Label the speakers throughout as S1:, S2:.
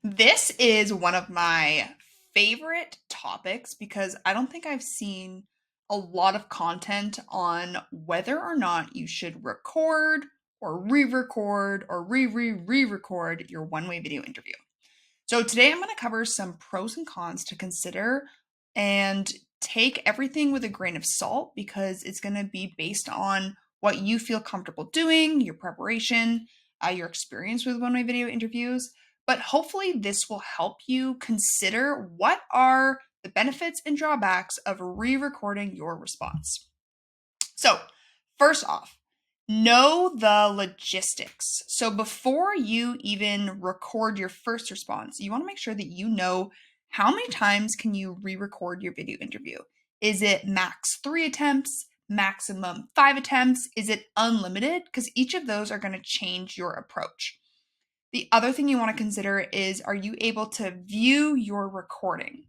S1: This is one of my favorite topics because I don't think I've seen a lot of content on whether or not you should record or re-record or re-record your one-way video interview. So today I'm going to cover some pros and cons to consider and take everything with a grain of salt because it's going to be based on what you feel comfortable doing, your preparation, your experience with one-way video interviews. But hopefully this will help you consider what are the benefits and drawbacks of re-recording your response. So, first off, know the logistics. So, before you even record your first response, you want to make sure that you know how many times can you re-record your video interview. Is it max 3 attempts, maximum 5 attempts? Is it unlimited? Because each of those are going to change your approach. The other thing you want to consider is, are you able to view your recording?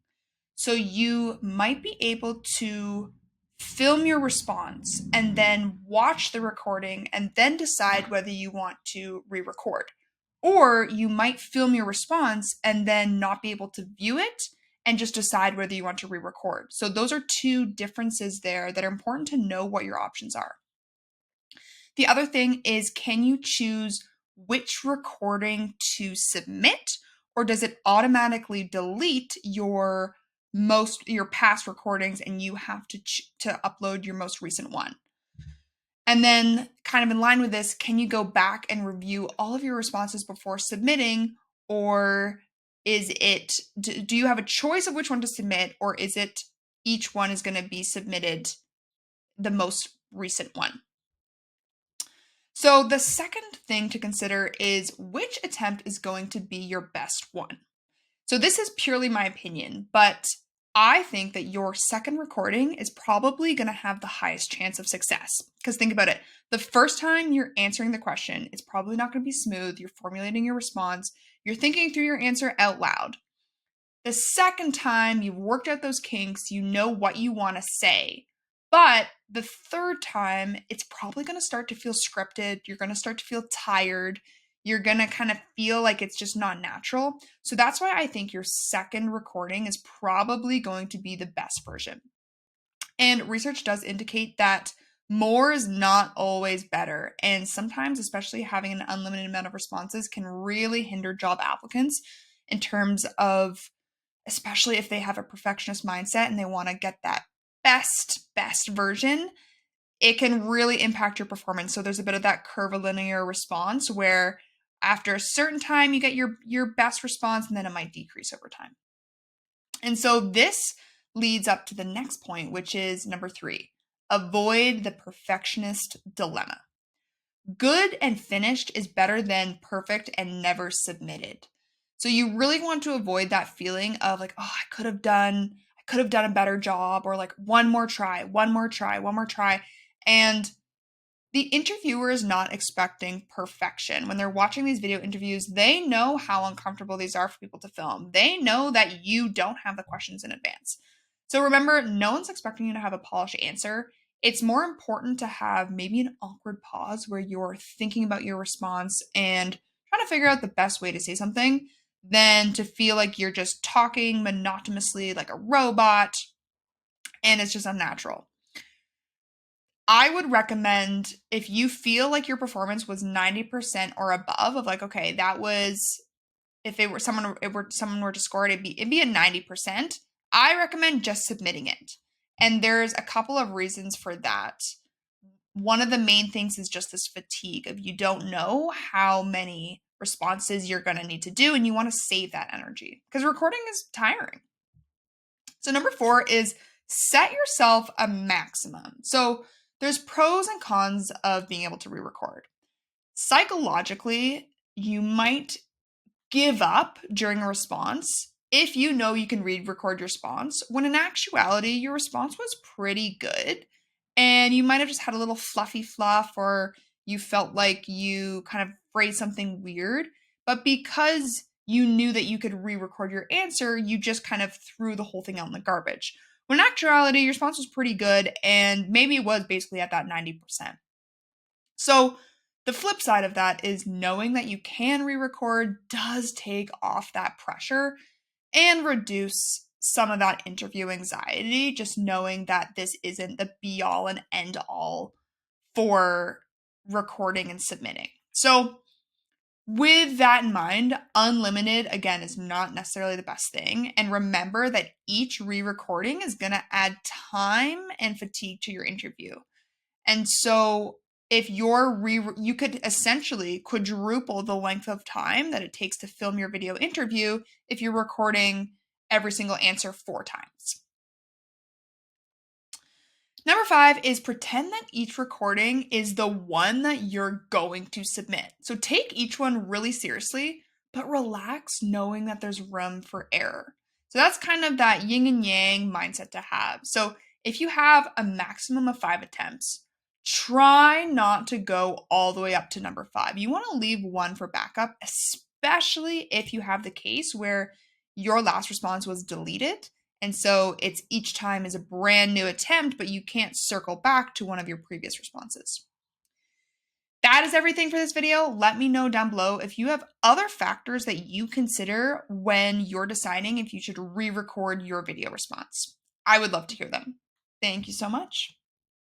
S1: So you might be able to film your response and then watch the recording and then decide whether you want to re-record. Or you might film your response and then not be able to view it and just decide whether you want to re-record. So those are two differences there that are important to know what your options are. The other thing is, can you choose which recording to submit, or does it automatically delete your past recordings and you have to upload your most recent one? And then kind of in line with this, can you go back and review all of your responses before submitting, or do you have a choice of which one to submit, or is it each one is going to be submitted the most recent one? So the second thing to consider is which attempt is going to be your best one. So this is purely my opinion, but I think that your second recording is probably going to have the highest chance of success. Because think about it. The first time you're answering the question, it's probably not going to be smooth. You're formulating your response. You're thinking through your answer out loud. The second time you've worked out those kinks, you know what you want to say. But the third time, it's probably going to start to feel scripted. You're going to start to feel tired. You're going to kind of feel like it's just not natural. So that's why I think your second recording is probably going to be the best version. And research does indicate that more is not always better. And sometimes, especially having an unlimited amount of responses, can really hinder job applicants in terms of, especially if they have a perfectionist mindset and they want to get that best version, it can really impact your performance. So there's a bit of that curvilinear response where after a certain time you get your best response and then it might decrease over time. And so this leads up to the next point, which is number 3. Avoid the perfectionist dilemma. Good and finished is better than perfect and never submitted. So you really want to avoid that feeling of like, oh, I could have done a better job, or like one more try. And the interviewer is not expecting perfection. When they're watching these video interviews, they know how uncomfortable these are for people to film. They know that you don't have the questions in advance. So remember, no one's expecting you to have a polished answer. It's more important to have maybe an awkward pause where you're thinking about your response and trying to figure out the best way to say something than to feel like you're just talking monotonously like a robot and it's just unnatural. I would recommend, if you feel like your performance was 90% or above, of like, okay, that was, if someone were to score it, it'd be a 90%. I recommend just submitting it. And there's a couple of reasons for that. One of the main things is just this fatigue of, you don't know how many responses you're going to need to do, and you want to save that energy because recording is tiring. So number 4 is set yourself a maximum. So there's pros and cons of being able to re-record. Psychologically, you might give up during a response if you know you can re-record your response, when in actuality, your response was pretty good. And you might have just had a little fluffy fluff, or you felt like you kind of phrased something weird. But because you knew that you could re-record your answer, you just kind of threw the whole thing out in the garbage. When in actuality, your response was pretty good, and maybe it was basically at that 90%. So The flip side of that is knowing that you can re-record does take off that pressure and reduce some of that interview anxiety, just knowing that this isn't the be all and end all for recording and submitting. So, with that in mind, unlimited, again, is not necessarily the best thing. And remember that each re recording is going to add time and fatigue to your interview. And so, if you could essentially quadruple the length of time that it takes to film your video interview if you're recording every single answer 4 times. Number 5 is pretend that each recording is the one that you're going to submit. So take each one really seriously, but relax knowing that there's room for error. So that's kind of that yin and yang mindset to have. So if you have a maximum of 5 attempts, try not to go all the way up to number 5. You want to leave one for backup, especially if you have the case where your last response was deleted. And so it's each time is a brand new attempt, but you can't circle back to one of your previous responses. That is everything for this video. Let me know down below if you have other factors that you consider when you're deciding if you should re-record your video response. I would love to hear them. Thank you so much.